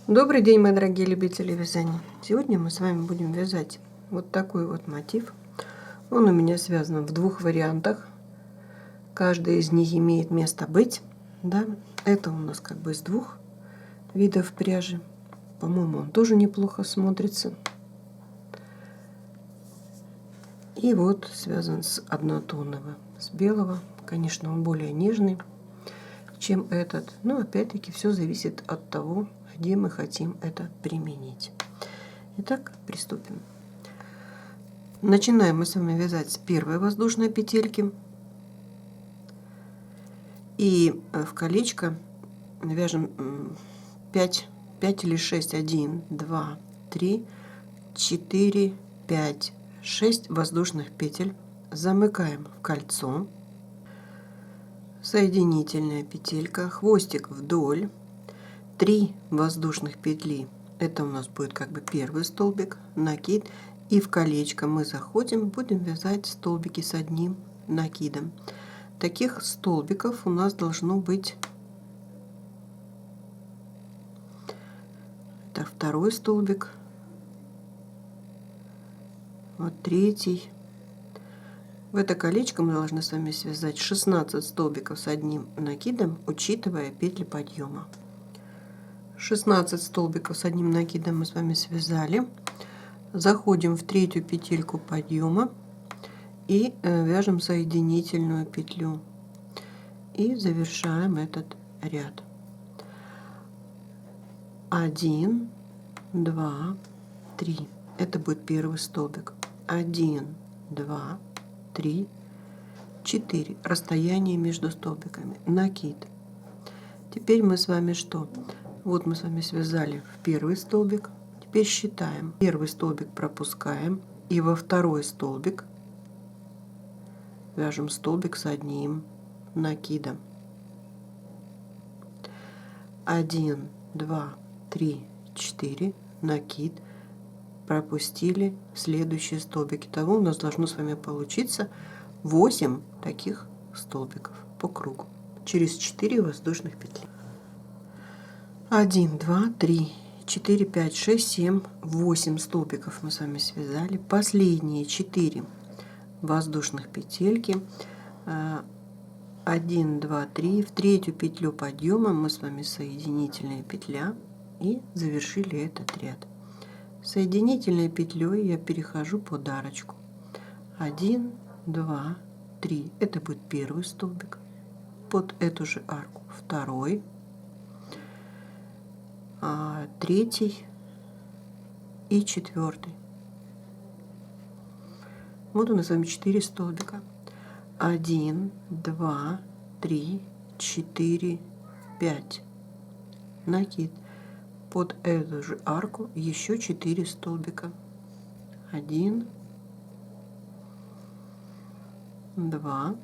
Добрый день, мои дорогие любители вязания. Сегодня мы с вами будем вязать вот такой вот мотив. Он у меня связан в двух вариантах. Каждый из них имеет место быть. Да? Это у нас как бы из двух видов пряжи. По-моему, он тоже неплохо смотрится. И вот связан с однотонного, с белого. Конечно, он более нежный, чем этот. Но опять-таки все зависит от того, где мы хотим это применить. Итак, приступим. Начинаем мы с вами вязать с первой воздушной петельки. И в колечко вяжем 5 или 6. 1, 2, 3, 4, 5, 6 воздушных петель. Замыкаем в кольцо. Соединительная петелька, хвостик вдоль, 3 воздушных петли. Это у нас будет как бы первый столбик, накид. И в колечко мы заходим, будем вязать столбики с одним накидом. Таких столбиков у нас должно быть. Это второй столбик, вот третий. В это колечко мы должны с вами связать 16 столбиков с одним накидом, учитывая петли подъема. 16 столбиков с одним накидом мы с вами связали. Заходим в третью петельку подъема и вяжем соединительную петлю. И завершаем этот ряд. 1, 2, 3. Это будет первый столбик. 1, 2, 3, 4. Расстояние между столбиками. Накид. Теперь мы с вами что? Вот мы с вами связали в первый столбик. Теперь считаем. Первый столбик пропускаем. И во второй столбик вяжем столбик с одним накидом. 1, 2, 3, 4. Накид. Пропустили следующий столбик. Итого у нас должно с вами получиться 8 таких столбиков по кругу через 4 воздушных петли. 1, 2, 3, 4, 5, 6, 7, 8 столбиков мы с вами связали. Последние 4 воздушных петельки. 1, 2, 3. В третью петлю подъема мы с вами соединительная петля и завершили этот ряд. Соединительной петлей я перехожу под арочку. 1, 2, 3. Это будет первый столбик. Под эту же арку второй, третий и четвертый. Вот у нас с вами 4 столбика. 1, 2, 3, 4, 5. Накид. Под эту же арку еще 4 столбика. 1, 2,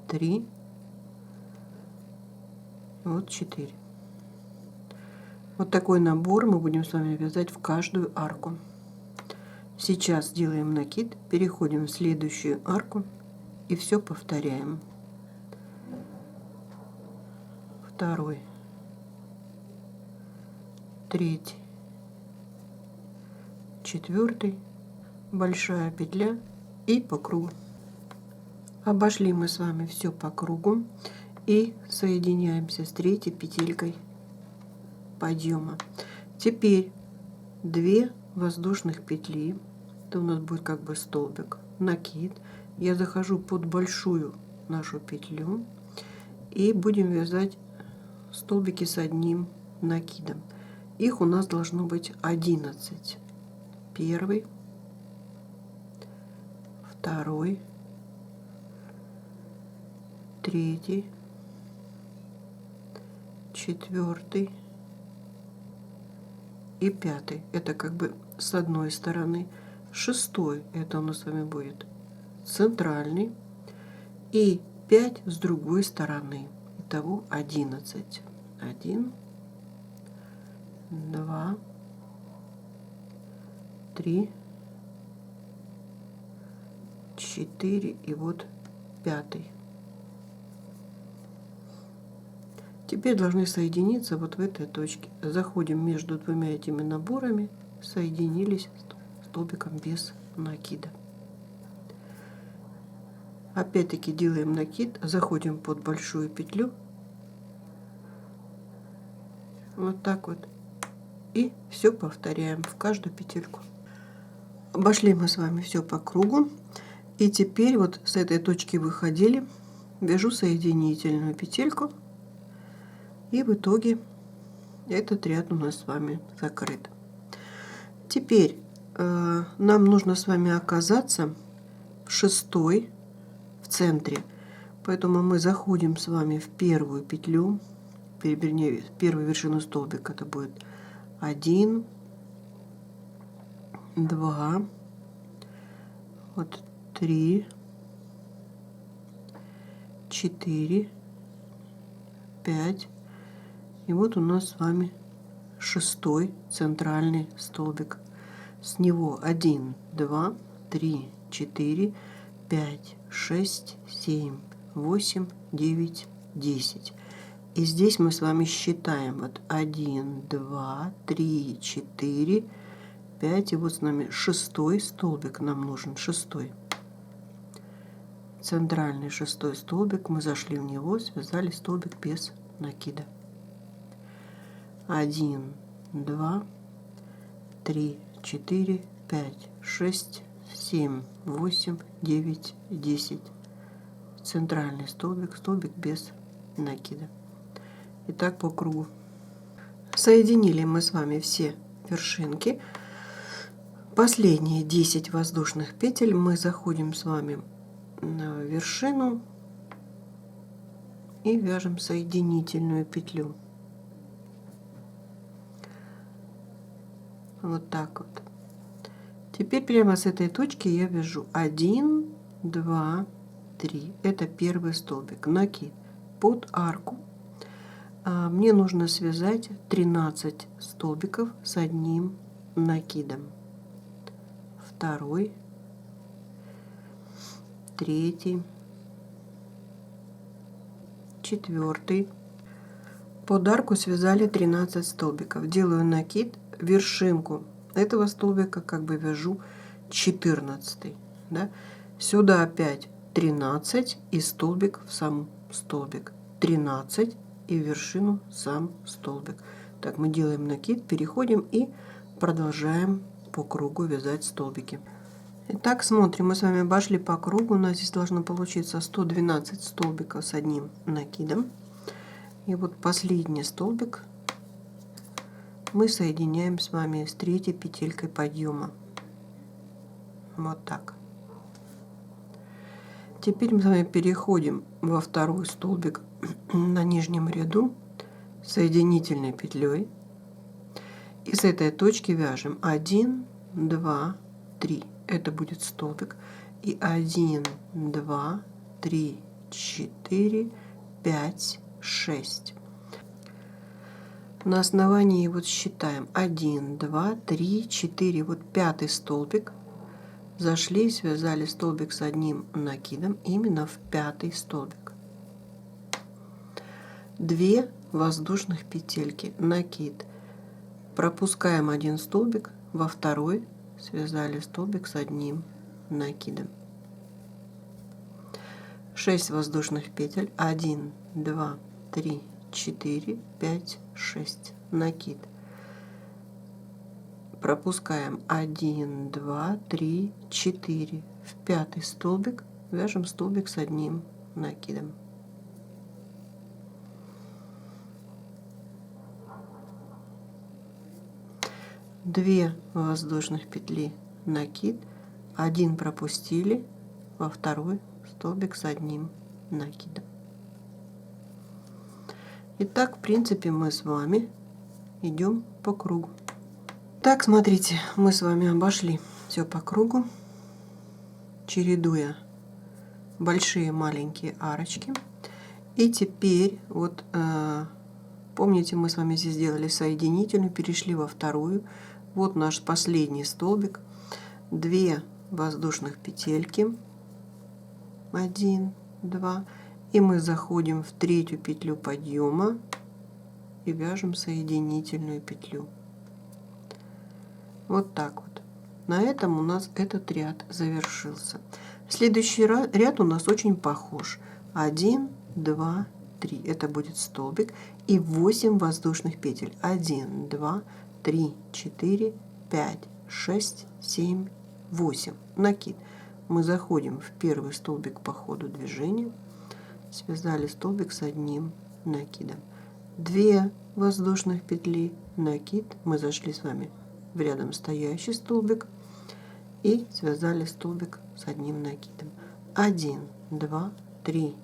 3, вот 4. Вот такой набор мы будем с вами вязать в каждую арку. Сейчас делаем накид, переходим в следующую арку и все повторяем. Второй, третий, четвертый, большая петля и по кругу. Обошли мы с вами все по кругу и соединяемся с третьей петелькой подъема. Теперь 2 воздушных петли. Это у нас будет как бы столбик, накид. Я захожу под большую нашу петлю и будем вязать столбики с одним накидом. Их у нас должно быть 11. Первый, второй, третий, четвертый и 5. Это как бы с одной стороны. 6 это у нас с вами будет центральный. И 5 с другой стороны. Итого 11. 1, 2, 3, 4 и вот 5. Теперь должны соединиться вот в этой точке. Заходим между двумя этими наборами, соединились столбиком без накида. Опять-таки делаем накид, заходим под большую петлю, вот так вот, и все повторяем в каждую петельку. Обошли мы с вами все по кругу, и теперь вот с этой точки выходили, вяжу соединительную петельку, и в итоге этот ряд у нас с вами закрыт. Теперь нам нужно с вами оказаться в шестой, в центре, поэтому мы заходим с вами в первую петлю, вернее, первую вершину столбика. Это будет 1, 2, вот 3, 4, 5, и вот у нас с вами шестой центральный столбик. С него 1, 2, 3, 4, 5, 6, 7, 8, 9, 10. И здесь мы с вами считаем вот 1, 2, 3, 4, 5. И вот с нами шестой столбик нам нужен, шестой. Центральный шестой столбик. Мы зашли в него, связали столбик без накида. 1, 2, 3, 4, 5, 6, 7, 8, 9, 10. Центральный столбик, столбик без накида. И так по кругу. Соединили мы с вами все вершинки. Последние 10 воздушных петель мы заходим с вами на вершину и вяжем соединительную петлю. Вот так вот. Теперь прямо с этой точки я вяжу 1, 2, 3. Это первый столбик. Накид под арку. Мне нужно связать 13 столбиков с одним накидом. Второй, третий, четвертый. Под арку связали 13 столбиков. Делаю накид, вершинку этого столбика как бы вяжу 14. Да? Сюда опять 13 и столбик в сам столбик. 13 и в вершину сам столбик. Так, мы делаем накид, переходим и продолжаем по кругу вязать столбики. Итак, смотрим, мы с вами обошли по кругу. У нас здесь должно получиться 112 столбиков с одним накидом. И вот последний столбик мы соединяем с вами с третьей петелькой подъема. Вот так. Теперь мы с вами переходим во второй столбик на нижнем ряду соединительной петлей. И с этой точки вяжем 1, 2, 3. Это будет столбик. И 1, 2, 3, 4, 5, 6. На основании вот считаем 1, 2, 3, 4. Вот пятый столбик. Зашли, связали столбик с одним накидом именно в пятый столбик. 2 воздушных петельки, накид. Пропускаем один столбик, во второй связали столбик с одним накидом. 6 воздушных петель, 1, 2, 3, 4, 5, 6, накид. Пропускаем 1, 2, 3, 4. В пятый столбик вяжем столбик с одним накидом. Две воздушных петли, накид, один пропустили, во второй столбик с одним накидом. Итак, в принципе, мы с вами идем по кругу. Так, смотрите, мы с вами обошли все по кругу, чередуя большие и маленькие арочки. И теперь, вот, помните, мы с вами здесь сделали соединительную, перешли во вторую. Вот наш последний столбик. 2 воздушных петельки. 1, 2. И мы заходим в третью петлю подъема. и вяжем соединительную петлю. Вот так вот. На этом у нас этот ряд завершился. Следующий ряд у нас очень похож. 1, 2, 3. Это будет столбик и 8 воздушных петель. 1, 2, 3, 4, 5, 6, 7, 8. Накид. Мы заходим в первый столбик по ходу движения. Связали столбик с одним накидом. 2 воздушных петли, накид. Мы зашли с вами в рядом стоящий столбик и связали столбик с одним накидом. 1, 2, 3,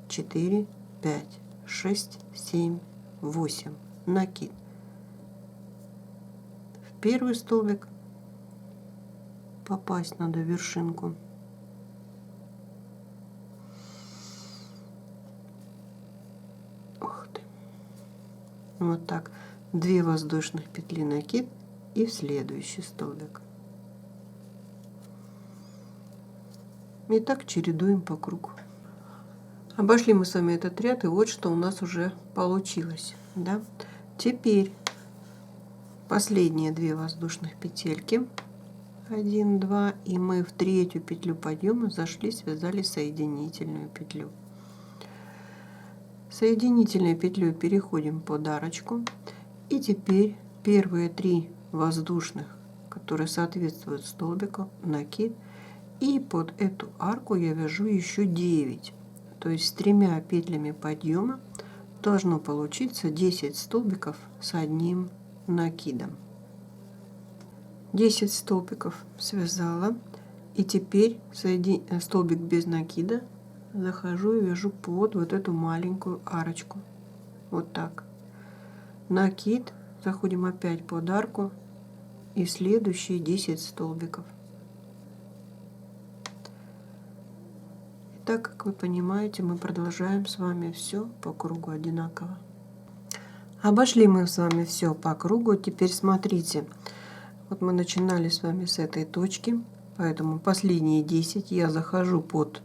4, 5, 6, 7, 8. Накид. В первый столбик попасть надо в вершинку. Ух ты. Вот так. 2 воздушных петли, накид и в следующий столбик. И так чередуем по кругу. Обошли мы с вами этот ряд, и вот что у нас уже получилось. Да? Теперь последние 2 воздушных петельки. 1, 2, и мы в третью петлю подъема зашли, связали соединительную петлю. Соединительной петлей переходим под арочку. И теперь первые 3 воздушных, которые соответствуют столбику, накид. И под эту арку я вяжу еще 9. То есть с 3 петлями подъема должно получиться 10 столбиков с одним накидом. 10 столбиков связала. И теперь столбик без накида захожу и вяжу под вот эту маленькую арочку. Вот так. Накид. Заходим опять под арку. И следующие 10 столбиков. Так как вы понимаете, мы продолжаем с вами все по кругу одинаково. Обошли мы с вами все по кругу. Теперь смотрите. Вот мы начинали с вами с этой точки. Поэтому последние 10 я захожу под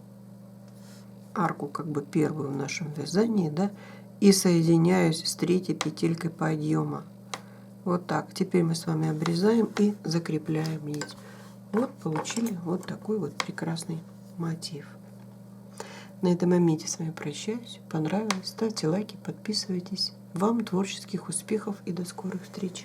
арку, как бы первую в нашем вязании, да, и соединяюсь с 3 петелькой подъема. Вот так. Теперь мы с вами обрезаем и закрепляем нить. Вот получили вот такой вот прекрасный мотив. На этом моменте с вами прощаюсь. Понравилось? Ставьте лайки, подписывайтесь. Вам творческих успехов и до скорых встреч!